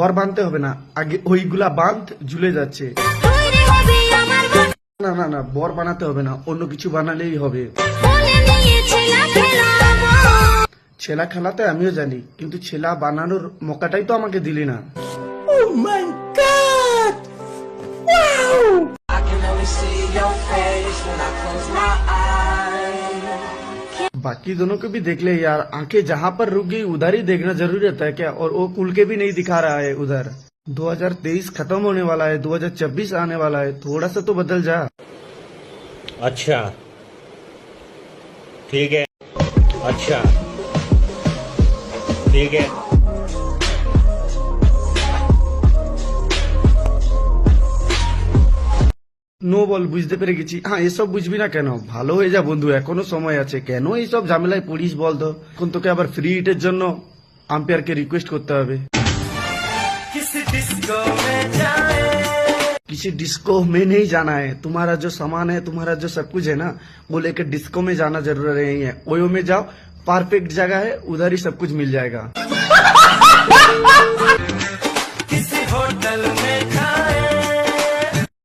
ঘর বাঁধতে হবে না, আগে ওইগুলা বাঁধ, ঝুলে যাচ্ছে। না না না, বর বানাতে হবে না, অন্য কিছু বানালেই হবে। ছেলা খেলাতে আমিও জানি, কিন্তু ছেলা বানানোর মকাটাই তো আমাকে দিলি না। बाकी दोनों को भी देख ले यार, आंखें जहाँ पर रुक गई उधर ही देखना जरूरी रहता है क्या? और वो खुल के भी नहीं दिखा रहा है उधर। 2023 खत्म होने वाला है, 2026 आने वाला है, थोड़ा सा तो बदल जा। अच्छा ठीक है, अच्छा ठीक है। নো বল, বুঝতে পেরে গেছি। হ্যাঁ, এসব বুঝবি না কেন? ভালো হয়ে যা বন্ধু, এখনো সময় আছে। কেন এইসব ঝামেলায় পড়িস বলতো? এখন তোকে আবার ফ্রি হিটের জন্য আম্পায়ারকে রিকোয়েস্ট করতে হবে। किसी डिस्को में नहीं जाना है, तुम्हारा जो सामान है, तुम्हारा जो सब कुछ है ना, वो लेकर डिस्को में जाना जरूरी नहीं है। ओयो में जाओ, परफेक्ट जगह है, उधर ही सब कुछ मिल जाएगा।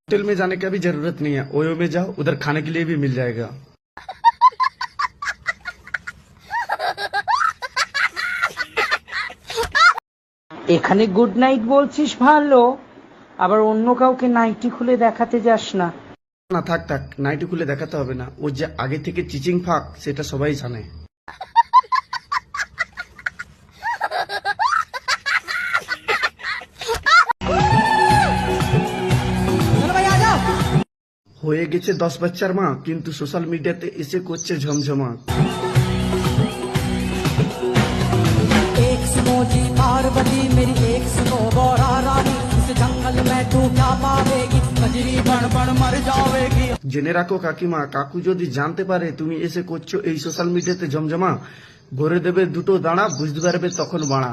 होटल में जाने का भी जरूरत नहीं है, ओयो में जाओ, उधर खाने के लिए भी मिल जाएगा। এখানে গুড নাইট বলছিস ভালো, আবার অন্য কাউকে নাইটি খুলে দেখাতে যাস না। না থাক থাক, নাইটি খুলে দেখাতে হবে না। ও যে আগে থেকে চিচিং ফাঁক, সেটা সবাই জানে। হয়ে গেছে 10 বাচ্চার মা, কিন্তু সোশ্যাল মিডিয়াতে এসে করছে ঝমঝমা। एक सुनो जी पार्वती मेरी, एक सुनो गौरा रानी, इस जंगल में तू क्या पावेगी, कजरी बन बन मर जावेगी। জেনে রাখো কাকিমা, কাকু যদি জানতে পারে তুমি এসে করছো এই সোশ্যাল মিডিয়াতে ঝমঝমা, ভরে দেবে দুটো দাঁড়া, বুঝতে পারবে তখন বাড়া।